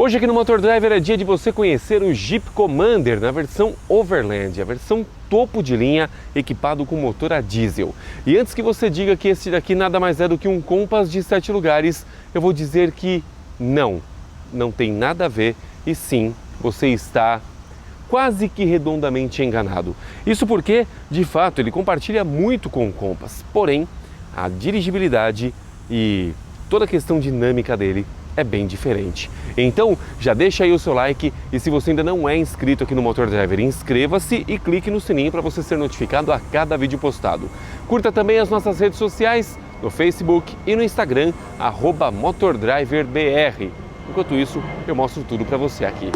Hoje aqui no Motor Driver é dia de você conhecer o Jeep Commander na versão Overland, a versão topo de linha, equipado com motor a diesel. E antes que você diga que esse daqui nada mais é do que um Compass de 7 lugares, eu vou dizer que não tem nada a ver e sim, você está quase que redondamente enganado. Isso porque, de fato, ele compartilha muito com o Compass, porém, a dirigibilidade e toda a questão dinâmica dele é bem diferente. Então, já deixa aí o seu like e se você ainda não é inscrito aqui no Motor Driver, inscreva-se e clique no sininho para você ser notificado a cada vídeo postado. Curta também as nossas redes sociais, no Facebook e no Instagram, @MotorDriverBR. Enquanto isso, eu mostro tudo para você aqui.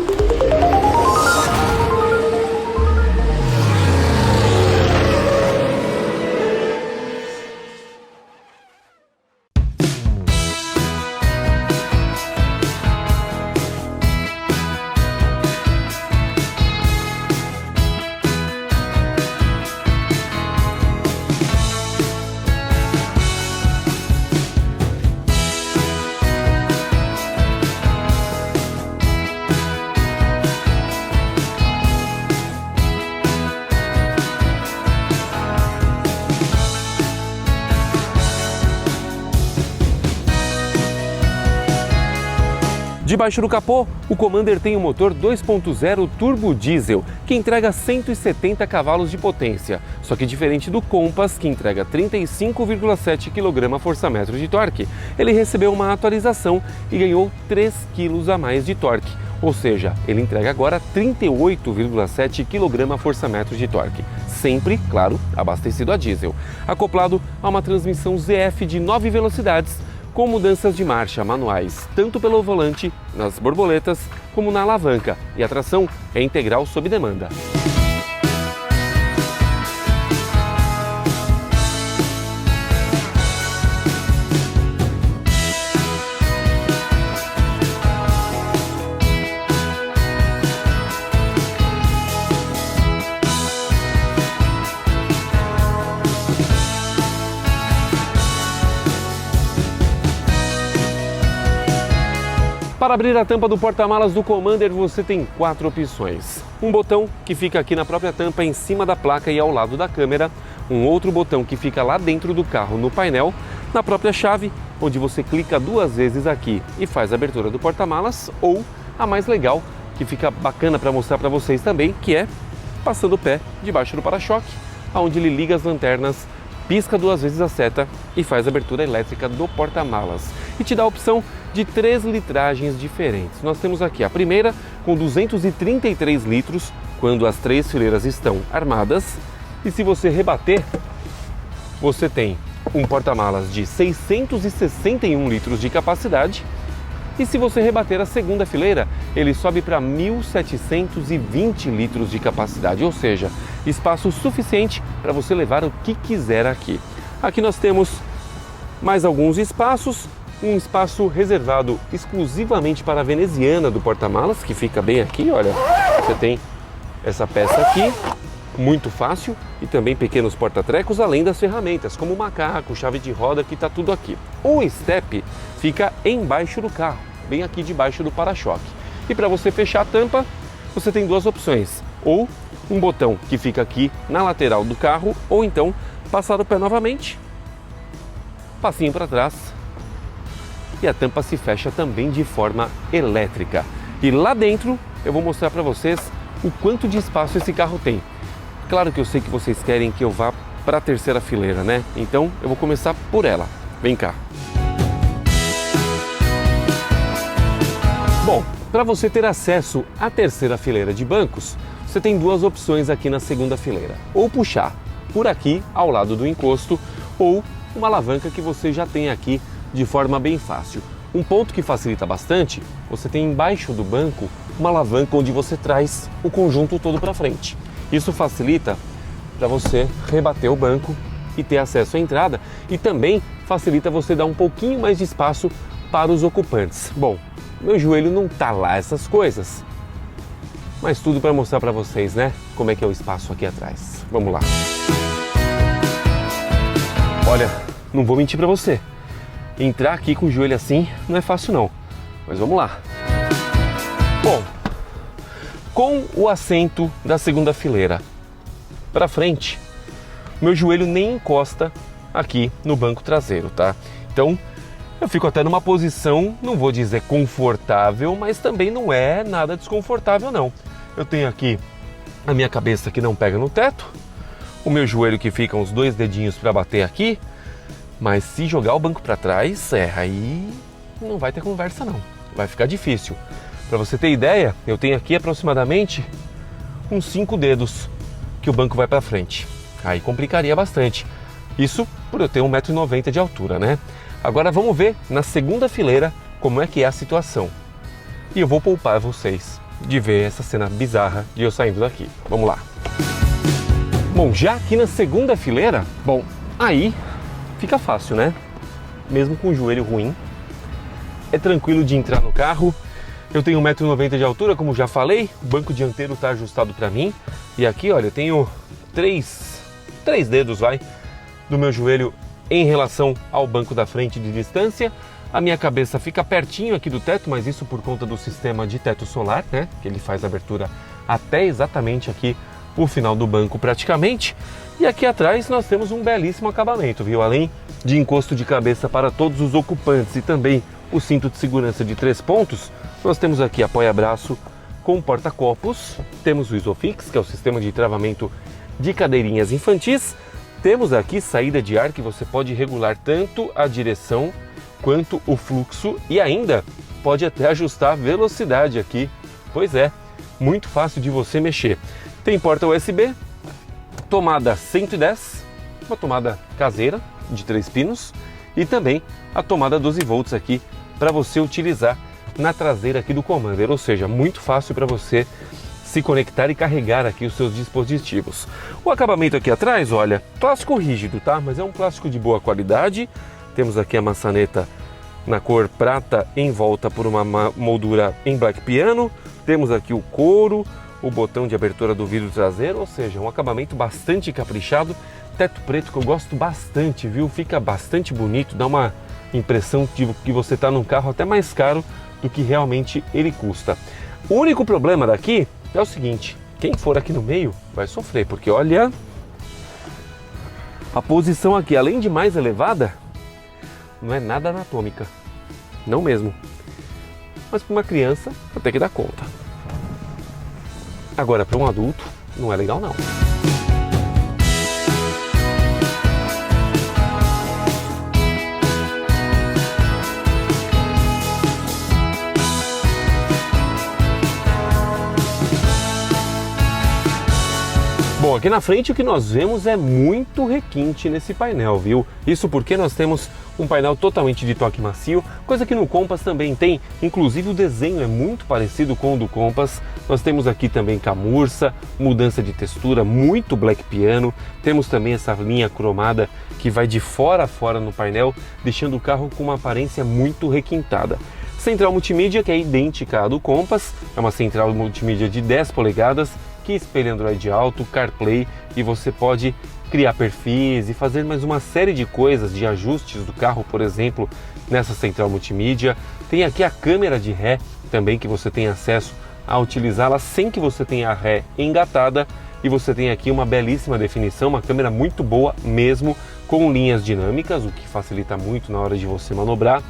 Debaixo do capô, o Commander tem um motor 2.0 turbo diesel, que entrega 170 cavalos de potência, só que diferente do Compass, que entrega 35,7 kgfm de torque, ele recebeu uma atualização e ganhou 3 kg a mais de torque, ou seja, ele entrega agora 38,7 kgfm de torque, sempre, claro, abastecido a diesel, acoplado a uma transmissão ZF de 9 velocidades, com mudanças de marcha manuais, tanto pelo volante, nas borboletas, como na alavanca, e a tração é integral sob demanda. Para abrir a tampa do porta-malas do Commander, você tem 4 opções. Um botão que fica aqui na própria tampa, em cima da placa e ao lado da câmera. Um outro botão que fica lá dentro do carro, no painel, na própria chave, onde você clica 2 vezes aqui e faz a abertura do porta-malas. Ou a mais legal, que fica bacana para mostrar para vocês também, que é passando o pé debaixo do para-choque, onde ele liga as lanternas, pisca 2 vezes a seta e faz a abertura elétrica do porta-malas. E te dá a opção de 3 litragens diferentes. Nós temos aqui a primeira com 233 litros, quando as 3 fileiras estão armadas. E se você rebater, você tem um porta-malas de 661 litros de capacidade. E se você rebater a segunda fileira, ele sobe para 1.720 litros de capacidade, ou seja, espaço suficiente para você levar o que quiser aqui. Aqui nós temos mais alguns espaços, um espaço reservado exclusivamente para a veneziana do porta-malas, que fica bem aqui, olha, você tem essa peça aqui, muito fácil, e também pequenos porta-trecos, além das ferramentas, como macaco, chave de roda, que está tudo aqui. O step fica embaixo do carro, bem aqui debaixo do para-choque. E para você fechar a tampa, você tem 2 opções, ou um botão que fica aqui na lateral do carro, ou então passar o pé novamente, passinho para trás, e a tampa se fecha também de forma elétrica. E lá dentro eu vou mostrar para vocês o quanto de espaço esse carro tem. Claro que eu sei que vocês querem que eu vá para a terceira fileira, né? Então eu vou começar por ela. Vem cá. Bom, para você ter acesso à terceira fileira de bancos, você tem 2 opções aqui na segunda fileira. Ou puxar por aqui, ao lado do encosto, ou uma alavanca que você já tem aqui de forma bem fácil. Um ponto que facilita bastante, você tem embaixo do banco uma alavanca onde você traz o conjunto todo para frente. Isso facilita para você rebater o banco e ter acesso à entrada, e também facilita você dar um pouquinho mais de espaço para os ocupantes. Bom, meu joelho não tá lá essas coisas, mas tudo para mostrar para vocês, né, como é que é o espaço aqui atrás. Vamos lá. Olha, não vou mentir para você. Entrar aqui com o joelho assim não é fácil não, mas vamos lá. Com o assento da segunda fileira para frente, meu joelho nem encosta aqui no banco traseiro, tá? Então eu fico até numa posição, não vou dizer confortável, mas também não é nada desconfortável não. Eu tenho aqui a minha cabeça que não pega no teto, o meu joelho que fica uns 2 dedinhos para bater aqui, mas se jogar o banco para trás, aí não vai ter conversa não, vai ficar difícil. Para você ter ideia, eu tenho aqui aproximadamente uns 5 dedos que o banco vai para frente. Aí complicaria bastante. Isso por eu ter 1,90 m de altura, né? Agora vamos ver na segunda fileira como é que é a situação. E eu vou poupar vocês de ver essa cena bizarra de eu saindo daqui. Vamos lá. Bom, já aqui na segunda fileira, bom, aí fica fácil, né? Mesmo com o joelho ruim, é tranquilo de entrar no carro. Eu tenho 1,90 m de altura, como já falei, o banco dianteiro está ajustado para mim. E aqui, olha, eu tenho três dedos, do meu joelho em relação ao banco da frente de distância. A minha cabeça fica pertinho aqui do teto, mas isso por conta do sistema de teto solar, né? Que ele faz a abertura até exatamente aqui o final do banco praticamente. E aqui atrás nós temos um belíssimo acabamento, viu? Além de encosto de cabeça para todos os ocupantes e também o cinto de segurança de 3 pontos, nós temos aqui apoia-braço com porta-copos, temos o Isofix, que é o sistema de travamento de cadeirinhas infantis, temos aqui saída de ar que você pode regular tanto a direção quanto o fluxo e ainda pode até ajustar a velocidade aqui, pois é, muito fácil de você mexer. Tem porta USB, tomada 110, uma tomada caseira de 3 pinos e também a tomada 12 volts aqui para você utilizar na traseira aqui do Commander, ou seja, muito fácil para você se conectar e carregar aqui os seus dispositivos. O acabamento aqui atrás, olha, plástico rígido, tá? Mas é um plástico de boa qualidade. Temos aqui a maçaneta na cor prata em volta por uma moldura em black piano. Temos aqui o couro, o botão de abertura do vidro traseiro, ou seja, um acabamento bastante caprichado. Teto preto que eu gosto bastante, viu? Fica bastante bonito, dá uma impressão de que você está num carro até mais caro do que realmente ele custa. O único problema daqui é o seguinte, quem for aqui no meio vai sofrer, porque olha, a posição aqui, além de mais elevada, não é nada anatômica, não mesmo. Mas para uma criança até que dá conta. Agora para um adulto não é legal não. Bom, aqui na frente o que nós vemos é muito requinte nesse painel, viu? Isso porque nós temos um painel totalmente de toque macio, coisa que no Compass também tem, inclusive o desenho é muito parecido com o do Compass. Nós temos aqui também camurça, mudança de textura, muito black piano, temos também essa linha cromada que vai de fora a fora no painel, deixando o carro com uma aparência muito requintada. Central multimídia que é idêntica à do Compass, é uma central multimídia de 10 polegadas, que espelha Android Auto, CarPlay e você pode criar perfis e fazer mais uma série de coisas, de ajustes do carro, por exemplo, nessa central multimídia. Tem aqui a câmera de ré também que você tem acesso a utilizá-la sem que você tenha a ré engatada e você tem aqui uma belíssima definição, uma câmera muito boa mesmo, com linhas dinâmicas, o que facilita muito na hora de você manobrar.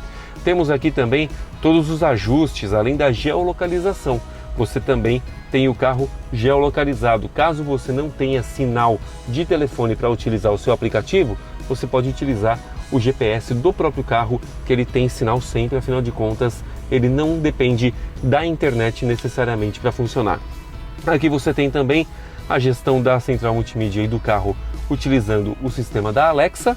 Temos aqui também todos os ajustes, além da geolocalização. Você também tem o carro geolocalizado. Caso você não tenha sinal de telefone para utilizar o seu aplicativo, você pode utilizar o GPS do próprio carro, que ele tem sinal sempre, afinal de contas, ele não depende da internet necessariamente para funcionar. Aqui você tem também a gestão da central multimídia e do carro utilizando o sistema da Alexa,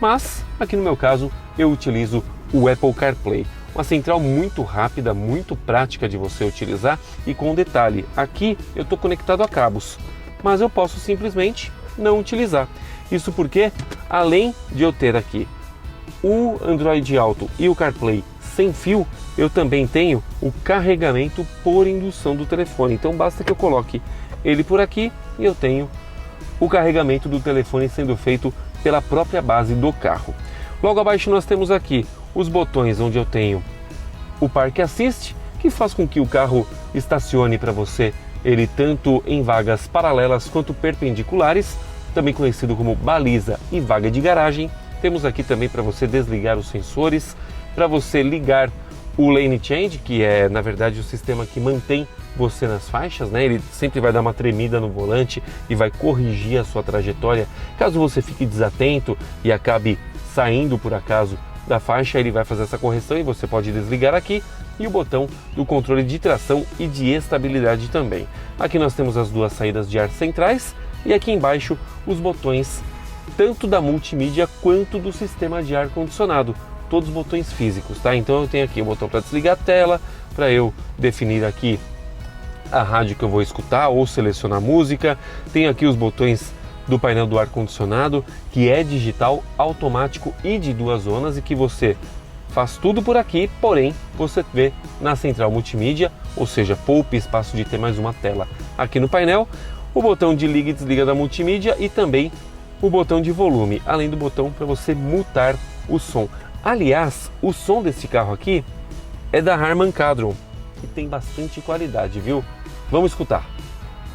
mas aqui no meu caso eu utilizo o Apple CarPlay. Uma central muito rápida, muito prática de você utilizar e com um detalhe, aqui eu estou conectado a cabos, mas eu posso simplesmente não utilizar. Isso porque, além de eu ter aqui o Android Auto e o CarPlay sem fio, eu também tenho o carregamento por indução do telefone. Então basta que eu coloque ele por aqui e eu tenho o carregamento do telefone sendo feito pela própria base do carro. Logo abaixo nós temos aqui os botões onde eu tenho o Park Assist, que faz com que o carro estacione para você ele tanto em vagas paralelas quanto perpendiculares, também conhecido como baliza e vaga de garagem. Temos aqui também para você desligar os sensores, para você ligar o lane change, que é na verdade o sistema que mantém você nas faixas, né? Ele sempre vai dar uma tremida no volante e vai corrigir a sua trajetória. Caso você fique desatento e acabe saindo por acaso da faixa, ele vai fazer essa correção e você pode desligar aqui. E o botão do controle de tração e de estabilidade também. Aqui nós temos as duas saídas de ar centrais e aqui embaixo os botões tanto da multimídia quanto do sistema de ar condicionado, todos botões físicos, tá? Então eu tenho aqui o botão para desligar a tela, para eu definir aqui a rádio que eu vou escutar ou selecionar música. Tenho aqui os botões do painel do ar condicionado, que é digital, automático e de 2 zonas e que você faz tudo por aqui, porém você vê na central multimídia, ou seja, poupe espaço de ter mais uma tela aqui no painel, o botão de liga e desliga da multimídia e também o botão de volume, além do botão para você mutar o som. Aliás, o som desse carro aqui é da Harman Kardon, que tem bastante qualidade, viu? Vamos escutar.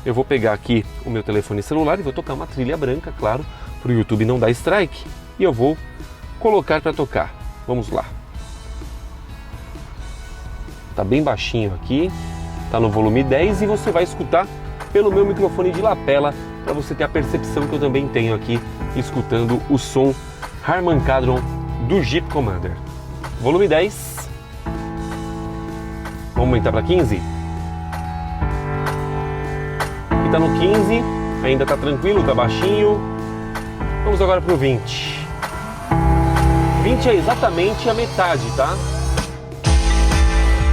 Eu vou pegar aqui o meu telefone celular e vou tocar uma trilha branca, claro, para o YouTube não dar strike, e eu vou colocar para tocar. Vamos lá. Tá bem baixinho aqui, tá no volume 10 e você vai escutar pelo meu microfone de lapela para você ter a percepção que eu também tenho aqui escutando o som Harman Kardon do Jeep Commander. Volume 10. Vamos aumentar para 15. E tá no 15, ainda tá tranquilo, tá baixinho. Vamos agora pro 20. 20 é exatamente a metade, tá?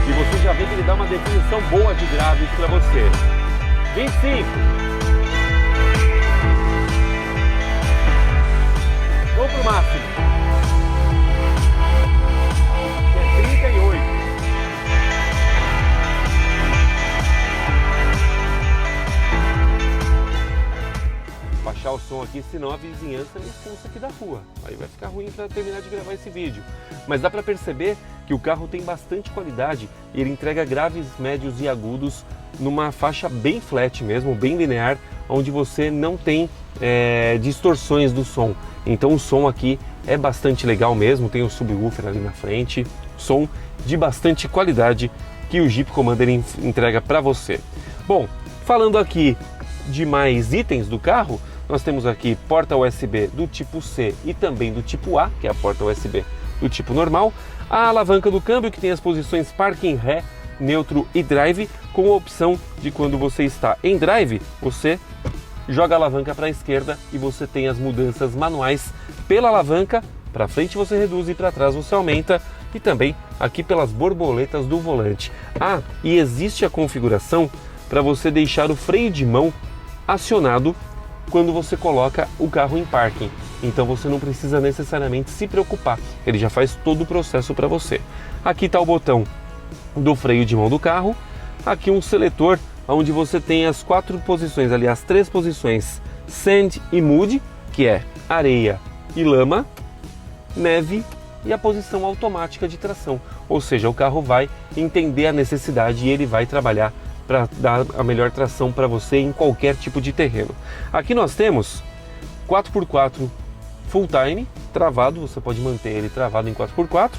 E você já vê que ele dá uma definição boa de graves para você. 25. Vamos pro máximo. Que é 38. Baixar o som aqui, senão a vizinhança me expulsa aqui da rua. Aí vai ficar ruim para terminar de gravar esse vídeo. Mas dá para perceber que o carro tem bastante qualidade e ele entrega graves, médios e agudos numa faixa bem flat mesmo, bem linear, onde você não tem distorções do som. Então o som aqui é bastante legal mesmo, tem o subwoofer ali na frente, som de bastante qualidade que o Jeep Commander entrega para você. Bom, falando aqui de mais itens do carro, nós temos aqui porta USB do tipo C e também do tipo A, que é a porta USB do tipo normal, a alavanca do câmbio que tem as posições parking, ré, neutro e drive, com a opção de quando você está em drive, você joga a alavanca para a esquerda e você tem as mudanças manuais pela alavanca, para frente você reduz e para trás você aumenta, e também aqui pelas borboletas do volante. Ah, e existe a configuração para você deixar o freio de mão acionado quando você coloca o carro em parking. Então você não precisa necessariamente se preocupar, ele já faz todo o processo para você. Aqui está o botão do freio de mão do carro, aqui um seletor onde você tem as 4 posições, aliás 3 posições, Sand e Mud, que é areia e lama, neve e a posição automática de tração, ou seja, o carro vai entender a necessidade e ele vai trabalhar para dar a melhor tração para você em qualquer tipo de terreno. Aqui nós temos 4x4 full time, travado, você pode manter ele travado em 4x4,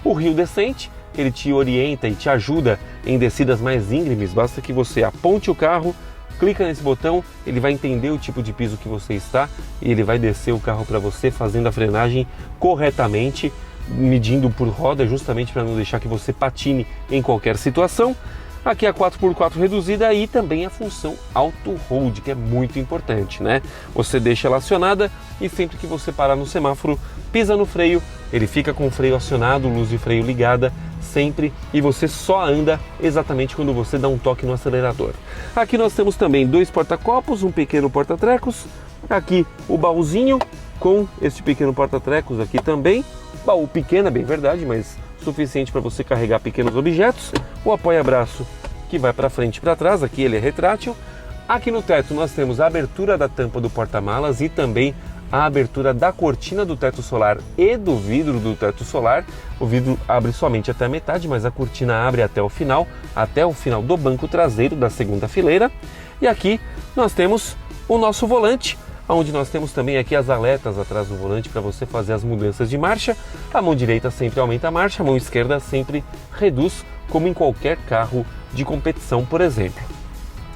o Hill Descent, que ele te orienta e te ajuda em descidas mais íngremes, basta que você aponte o carro, clica nesse botão, ele vai entender o tipo de piso que você está e ele vai descer o carro para você, fazendo a frenagem corretamente, medindo por roda, justamente para não deixar que você patine em qualquer situação. Aqui a 4x4 reduzida e também a função Auto Hold, que é muito importante, né? Você deixa ela acionada e sempre que você parar no semáforo, pisa no freio, ele fica com o freio acionado, luz de freio ligada, sempre, e você só anda exatamente quando você dá um toque no acelerador. Aqui nós temos também 2 porta-copos, um pequeno porta-trecos, aqui o baúzinho com este pequeno porta-trecos aqui também, baú pequeno, é bem verdade, mas suficiente para você carregar pequenos objetos, o apoia-braço que vai para frente e para trás, aqui ele é retrátil. Aqui no teto nós temos a abertura da tampa do porta-malas e também a abertura da cortina do teto solar e do vidro do teto solar. O vidro abre somente até a metade, mas a cortina abre até o final do banco traseiro da segunda fileira. E aqui nós temos o nosso volante, onde nós temos também aqui as aletas atrás do volante para você fazer as mudanças de marcha. A mão direita sempre aumenta a marcha, a mão esquerda sempre reduz, como em qualquer carro de competição, por exemplo.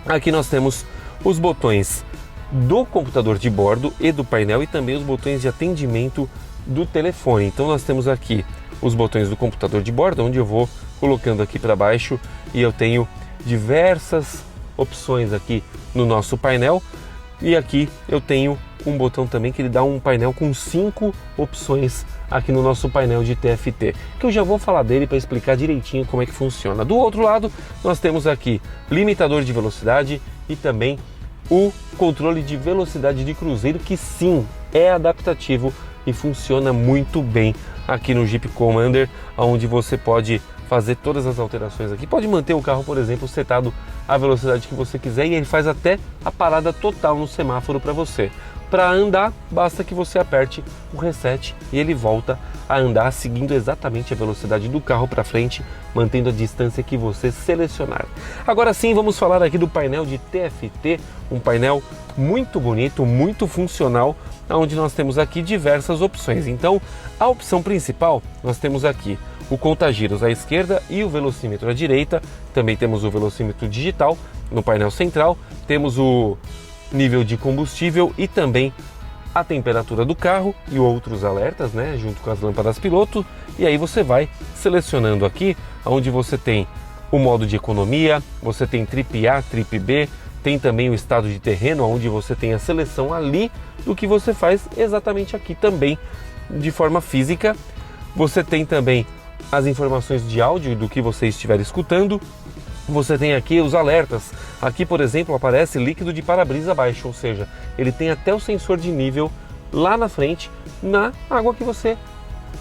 Aqui nós temos os botões do computador de bordo e do painel e também os botões de atendimento do telefone. Então nós temos aqui os botões do computador de bordo, onde eu vou colocando aqui para baixo e eu tenho diversas opções aqui no nosso painel. E aqui eu tenho um botão também que ele dá um painel com 5 opções aqui no nosso painel de TFT, que eu já vou falar dele para explicar direitinho como é que funciona. Do outro lado nós temos aqui limitador de velocidade e também o controle de velocidade de cruzeiro, que sim, é adaptativo e funciona muito bem aqui no Jeep Commander, onde você pode fazer todas as alterações aqui. Pode manter o carro, por exemplo, setado à velocidade que você quiser e ele faz até a parada total no semáforo para você. Para andar, basta que você aperte o reset e ele volta a andar seguindo exatamente a velocidade do carro para frente, mantendo a distância que você selecionar. Agora sim, vamos falar aqui do painel de TFT, um painel muito bonito, muito funcional, onde nós temos aqui diversas opções. Então, a opção principal, nós temos aqui o conta-giros à esquerda e o velocímetro à direita. Também temos o velocímetro digital no painel central, temos o nível de combustível e também a temperatura do carro e outros alertas, né, junto com as lâmpadas piloto. E aí você vai selecionando aqui, onde você tem o modo de economia, você tem Trip A, Trip B, tem também o estado de terreno, onde você tem a seleção ali do que você faz exatamente aqui também de forma física. Você tem também as informações de áudio do que você estiver escutando. Você tem aqui os alertas. Aqui, por exemplo, aparece líquido de para-brisa baixo, ou seja, ele tem até o sensor de nível lá na frente, na água que você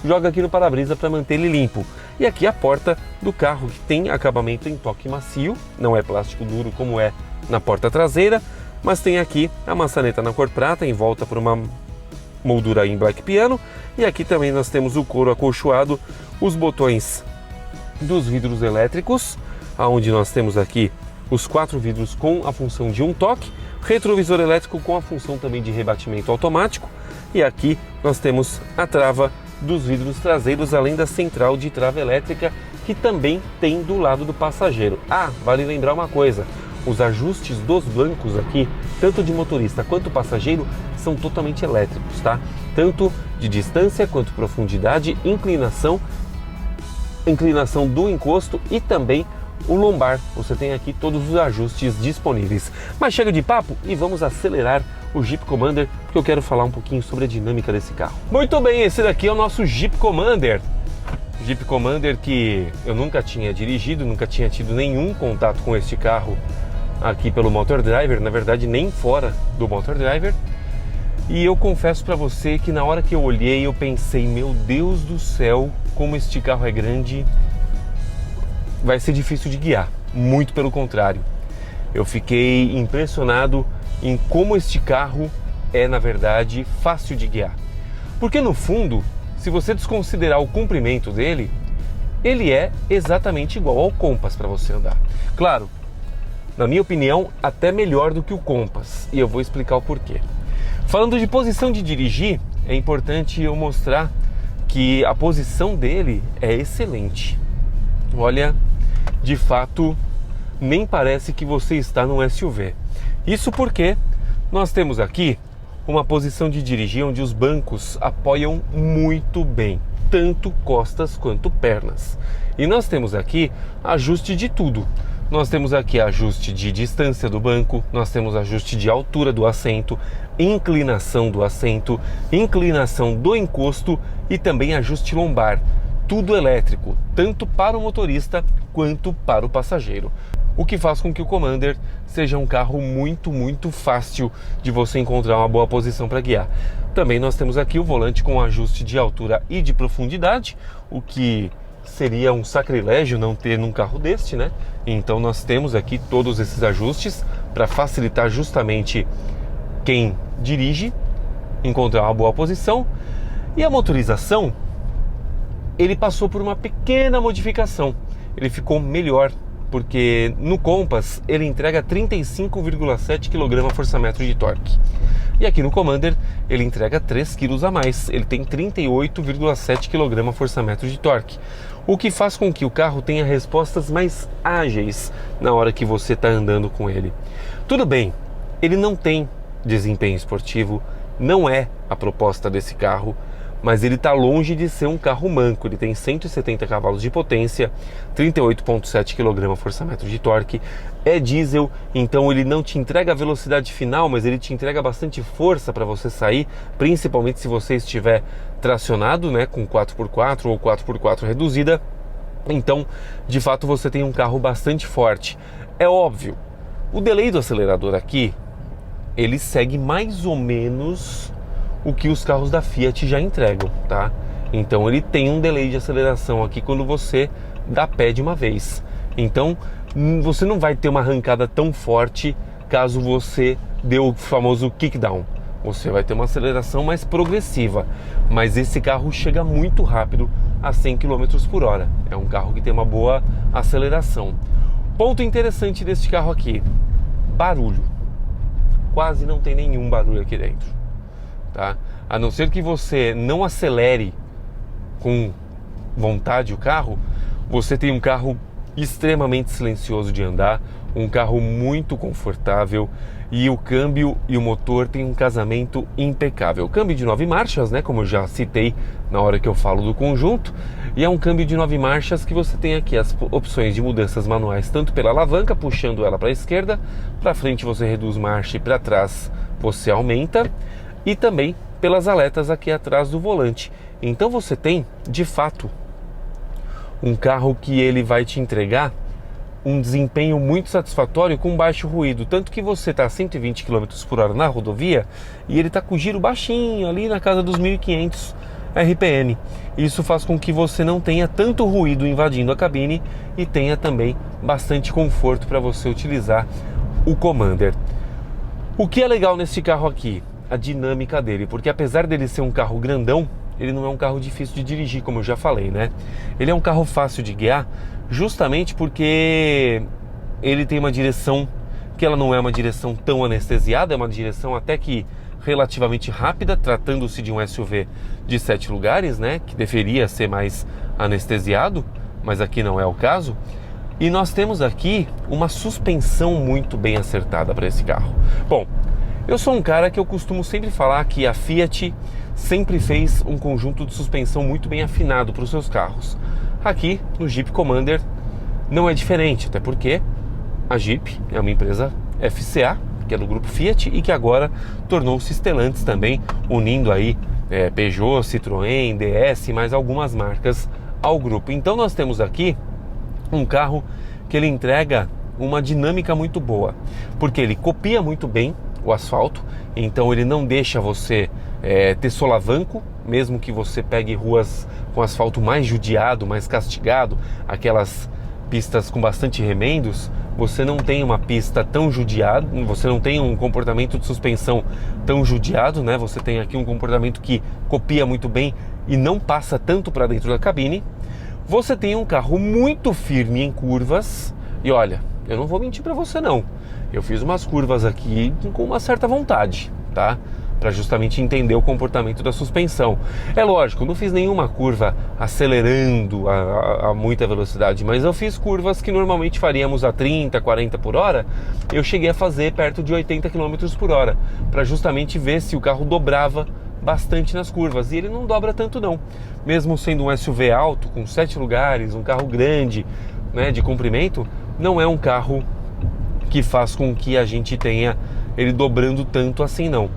joga aqui no para-brisa para manter ele limpo. E aqui a porta do carro, que tem acabamento em toque macio, não é plástico duro como é na porta traseira, mas tem aqui a maçaneta na cor prata, em volta por uma moldura em black piano. E aqui também nós temos o couro acolchoado, os botões dos vidros elétricos, onde nós temos aqui os 4 vidros com a função de um toque, retrovisor elétrico com a função também de rebatimento automático, e aqui nós temos a trava dos vidros traseiros, além da central de trava elétrica, que também tem do lado do passageiro. Vale lembrar uma coisa, os ajustes dos bancos aqui, tanto de motorista quanto passageiro, são totalmente elétricos, tá? Tanto de distância quanto profundidade, inclinação do encosto e também o lombar. Você tem aqui todos os ajustes disponíveis. Mas chega de papo e vamos acelerar o Jeep Commander, porque eu quero falar um pouquinho sobre a dinâmica desse carro. Muito bem, esse daqui é o nosso Jeep Commander. Jeep Commander que eu nunca tinha dirigido, nunca tinha tido nenhum contato com este carro aqui pelo Motor Driver, na verdade nem fora do Motor Driver. E eu confesso para você que na hora que eu olhei eu pensei, meu Deus do céu, como este carro é grande, vai ser difícil de guiar. Muito pelo contrário, eu fiquei impressionado em como este carro é, na verdade, fácil de guiar. Porque no fundo, se você desconsiderar o comprimento dele, ele é exatamente igual ao Compass para você andar. Claro, na minha opinião, até melhor do que o Compass, e eu vou explicar o porquê. Falando de posição de dirigir, é importante eu mostrar que a posição dele é excelente. Olha, de fato, nem parece que você está num SUV. Isso porque nós temos aqui uma posição de dirigir onde os bancos apoiam muito bem, tanto costas quanto pernas. E nós temos aqui ajuste de tudo. Nós temos aqui ajuste de distância do banco, nós temos ajuste de altura do assento, inclinação do assento, inclinação do encosto e também ajuste lombar. Tudo elétrico, tanto para o motorista quanto para o passageiro. O que faz com que o Commander seja um carro muito fácil de você encontrar uma boa posição para guiar. Também nós temos aqui o volante com ajuste de altura e de profundidade, o que seria um sacrilégio não ter num carro deste, né? Então nós temos aqui todos esses ajustes para facilitar justamente quem dirige. encontrar uma boa posição. E a motorização, ele passou por uma pequena modificação. Ele ficou melhor, porque no Compass ele entrega 35,7 kgfm de torque. E aqui no Commander ele entrega 3 kg a mais, ele tem 38,7 kgfm de torque. O que faz com que o carro tenha respostas mais ágeis na hora que você está andando com ele. Tudo bem, ele não tem desempenho esportivo, não é a proposta desse carro, mas ele está longe de ser um carro manco. Ele tem 170 cavalos de potência, 38,7 kgfm de torque, é diesel, então ele não te entrega a velocidade final, mas ele te entrega bastante força para você sair, principalmente se você estiver tracionado, né, com 4x4 ou 4x4 reduzida. Então, de fato, você tem um carro bastante forte. É óbvio, o delay do acelerador aqui, ele segue mais ou menos o que os carros da Fiat já entregam, tá? Então ele tem um delay de aceleração aqui quando você dá pé de uma vez. Então você não vai ter uma arrancada tão forte caso você dê o famoso kickdown. Você vai ter uma aceleração mais progressiva, mas esse carro chega muito rápido a 100 km por hora. É um carro que tem uma boa aceleração. Ponto interessante desse carro aqui: barulho. Quase não tem nenhum barulho aqui dentro. Tá? A não ser que você não acelere com vontade o carro, você tem um carro extremamente silencioso de andar, um carro muito confortável, e o câmbio e o motor tem um casamento impecável. Câmbio de 9 marchas, né, como eu já citei na hora que eu falo do conjunto, e é um câmbio de 9 marchas que você tem aqui as opções de mudanças manuais, tanto pela alavanca, puxando ela para a esquerda, para frente você reduz marcha e para trás você aumenta, e também pelas aletas aqui atrás do volante. Então você tem, de fato, um carro que ele vai te entregar um desempenho muito satisfatório com baixo ruído, tanto que você está a 120 km por hora na rodovia e ele está com giro baixinho ali na casa dos 1.500 RPM. Isso faz com que você não tenha tanto ruído invadindo a cabine e tenha também bastante conforto para você utilizar o Commander. O que é legal nesse carro aqui? A dinâmica dele, porque apesar dele ser um carro grandão, ele não é um carro difícil de dirigir, como eu já falei, né? Ele é um carro fácil de guiar, justamente porque ele tem uma direção que ela não é uma direção tão anestesiada, é uma direção até que relativamente rápida, tratando-se de um SUV de 7 lugares, né? Que deveria ser mais anestesiado, mas aqui não é o caso. E nós temos aqui uma suspensão muito bem acertada para esse carro. Bom, eu sou um cara que eu costumo sempre falar que a Fiat sempre fez um conjunto de suspensão muito bem afinado para os seus carros. Aqui no Jeep Commander não é diferente, até porque a Jeep é uma empresa FCA, que é do grupo Fiat e que agora tornou-se Stellantis também, unindo aí Peugeot, Citroën, DS e mais algumas marcas ao grupo. Então nós temos aqui um carro que ele entrega uma dinâmica muito boa, porque ele copia muito bem o asfalto, então ele não deixa você ter solavanco, mesmo que você pegue ruas com asfalto mais judiado, mais castigado, aquelas pistas com bastante remendos, você não tem uma pista tão judiada, você não tem um comportamento de suspensão tão judiado, né? Você tem aqui um comportamento que copia muito bem e não passa tanto para dentro da cabine. Você tem um carro muito firme em curvas, e olha, eu não vou mentir para você não, eu fiz umas curvas aqui com uma certa vontade, tá? Para justamente entender o comportamento da suspensão. É lógico, não fiz nenhuma curva acelerando a muita velocidade, mas eu fiz curvas que normalmente faríamos a 30, 40 por hora, eu cheguei a fazer perto de 80 km por hora, para justamente ver se o carro dobrava bastante nas curvas, e ele não dobra tanto não, mesmo sendo um SUV alto, com 7 lugares, um carro grande, né, de comprimento, não é um carro que faz com que a gente tenha ele dobrando tanto assim não.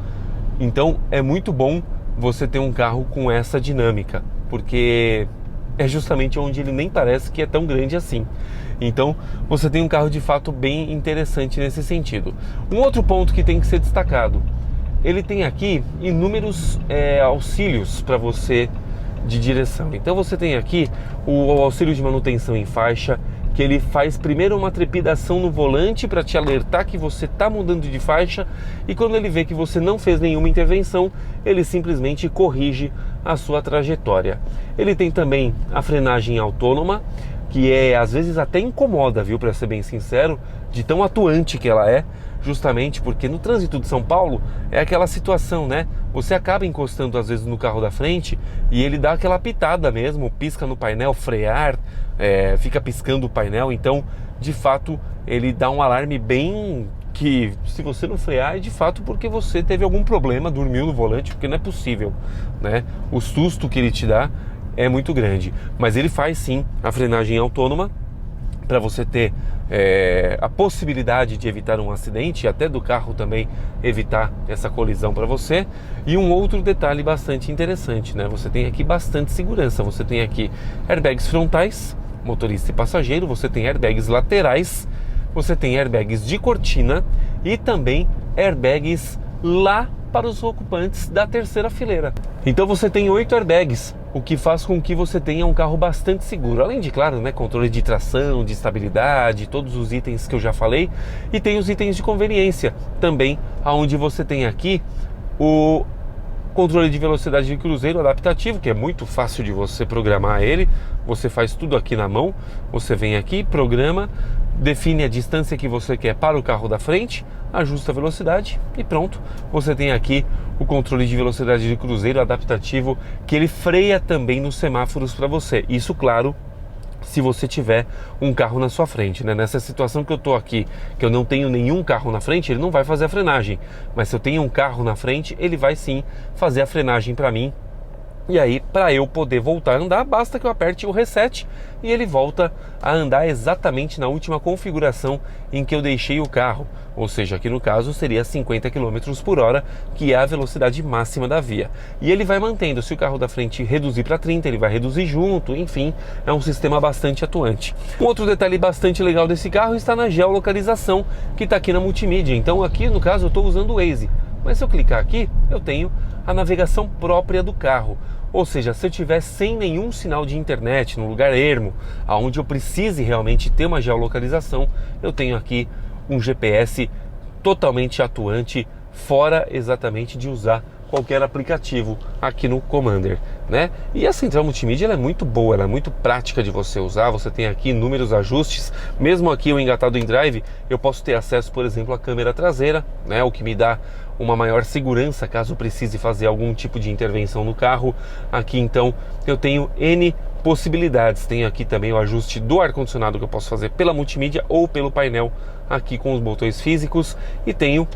Então é muito bom você ter um carro com essa dinâmica, porque é justamente onde ele nem parece que é tão grande assim. Então você tem um carro de fato bem interessante nesse sentido. Um outro ponto que tem que ser destacado, ele tem aqui inúmeros auxílios para você de direção. Então você tem aqui o auxílio de manutenção em faixa, que ele faz primeiro uma trepidação no volante para te alertar que você está mudando de faixa, e quando ele vê que você não fez nenhuma intervenção, ele simplesmente corrige a sua trajetória. Ele tem também a frenagem autônoma, que às vezes até incomoda, viu, para ser bem sincero, de tão atuante que ela é, justamente porque no trânsito de São Paulo é aquela situação, né? Você acaba encostando às vezes no carro da frente e ele dá aquela pitada mesmo, pisca no painel, frear, fica piscando o painel, então de fato ele dá um alarme bem que se você não frear é de fato porque você teve algum problema, dormiu no volante, porque não é possível, né? O susto que ele te dá é muito grande, mas ele faz sim a frenagem autônoma para você ter a possibilidade de evitar um acidente e até do carro também evitar essa colisão para você. E um outro detalhe bastante interessante, né? Você tem aqui bastante segurança, você tem aqui airbags frontais, motorista e passageiro, você tem airbags laterais, você tem airbags de cortina e também airbags lá para os ocupantes da terceira fileira. Então você tem 8 airbags, o que faz com que você tenha um carro bastante seguro. Além de, claro, né, controle de tração, de estabilidade, todos os itens que eu já falei. E tem os itens de conveniência também, onde você tem aqui o controle de velocidade de cruzeiro adaptativo, que é muito fácil de você programar ele. Você faz tudo aqui na mão, você vem aqui, programa, define a distância que você quer para o carro da frente, ajusta a velocidade e pronto. Você tem aqui o controle de velocidade de cruzeiro adaptativo, que ele freia também nos semáforos para você. Isso, claro, se você tiver um carro na sua frente, né? Nessa situação que eu tô aqui, que eu não tenho nenhum carro na frente, ele não vai fazer a frenagem. Mas se eu tenho um carro na frente, ele vai sim fazer a frenagem para mim. E aí, para eu poder voltar a andar, basta que eu aperte o reset e ele volta a andar exatamente na última configuração em que eu deixei o carro. Ou seja, aqui no caso seria 50 km por hora, que é a velocidade máxima da via. E ele vai mantendo, se o carro da frente reduzir para 30, ele vai reduzir junto, enfim, é um sistema bastante atuante. Um outro detalhe bastante legal desse carro está na geolocalização, que está aqui na multimídia. Então aqui no caso eu estou usando o Waze, mas se eu clicar aqui, eu tenho a navegação própria do carro. Ou seja, se eu tiver sem nenhum sinal de internet, num lugar ermo, onde eu precise realmente ter uma geolocalização, eu tenho aqui um GPS totalmente atuante, fora exatamente de usar qualquer aplicativo aqui no Commander, né? E a central multimídia ela é muito boa, ela é muito prática de você usar. Você tem aqui inúmeros ajustes, mesmo aqui eu engatado em drive, eu posso ter acesso, por exemplo, à câmera traseira, né? O que me dá uma maior segurança caso precise fazer algum tipo de intervenção no carro. Aqui então eu tenho N possibilidades. Tenho aqui também o ajuste do ar-condicionado que eu posso fazer pela multimídia ou pelo painel aqui com os botões físicos, e tenho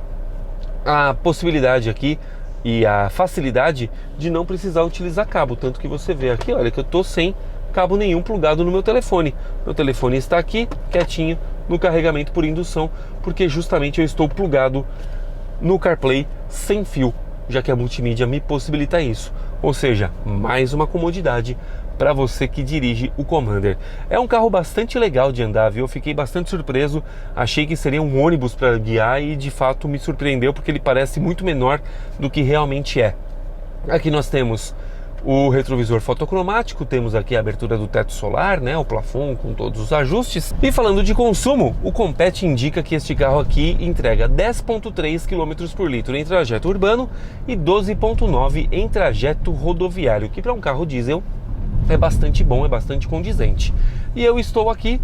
a possibilidade aqui e a facilidade de não precisar utilizar cabo, tanto que você vê aqui, olha, que eu tô sem cabo nenhum plugado no meu telefone. Meu telefone está aqui, quietinho, no carregamento por indução, porque justamente eu estou plugado no CarPlay sem fio, já que a multimídia me possibilita isso. Ou seja, mais uma comodidade para você que dirige o Commander. É um carro bastante legal de andar, viu? Eu fiquei bastante surpreso, achei que seria um ônibus para guiar e de fato me surpreendeu, porque ele parece muito menor do que realmente é. Aqui nós temos o retrovisor fotocromático, temos aqui a abertura do teto solar, né, o plafond com todos os ajustes. E falando de consumo, o Compete indica que este carro aqui entrega 10,3 km por litro em trajeto urbano e 12,9 em trajeto rodoviário, que para um carro diesel é bastante bom, é bastante condizente. E eu estou aqui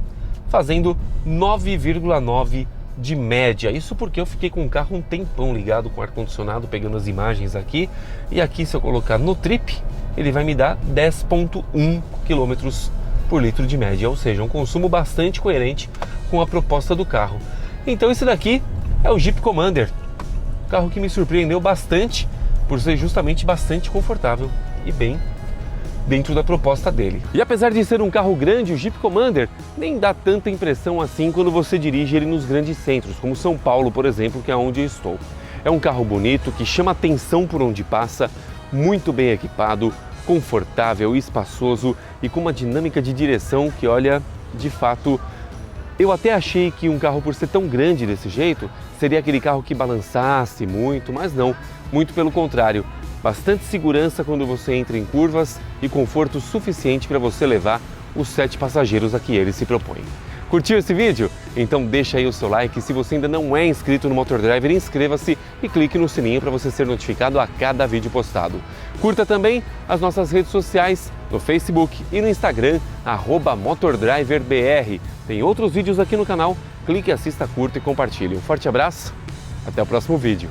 fazendo 9,9 de média, isso porque eu fiquei com o carro um tempão ligado com ar-condicionado, pegando as imagens aqui. E aqui, se eu colocar no trip, ele vai me dar 10,1 km por litro de média, ou seja, um consumo bastante coerente com a proposta do carro. Então esse daqui é o Jeep Commander, carro que me surpreendeu bastante por ser justamente bastante confortável e bem dentro da proposta dele. E apesar de ser um carro grande, o Jeep Commander nem dá tanta impressão assim quando você dirige ele nos grandes centros, como São Paulo, por exemplo, que é onde eu estou. É um carro bonito, que chama atenção por onde passa, muito bem equipado, confortável, espaçoso e com uma dinâmica de direção que, olha, de fato, eu até achei que um carro, por ser tão grande desse jeito, seria aquele carro que balançasse muito, mas não, muito pelo contrário. Bastante segurança quando você entra em curvas e conforto suficiente para você levar os 7 passageiros a que ele se propõe. Curtiu esse vídeo? Então deixa aí o seu like. Se você ainda não é inscrito no Motor Driver, inscreva-se e clique no sininho para você ser notificado a cada vídeo postado. Curta também as nossas redes sociais no Facebook e no Instagram, @MotorDriverBR. Tem outros vídeos aqui no canal, clique, assista, curta e compartilhe. Um forte abraço, até o próximo vídeo.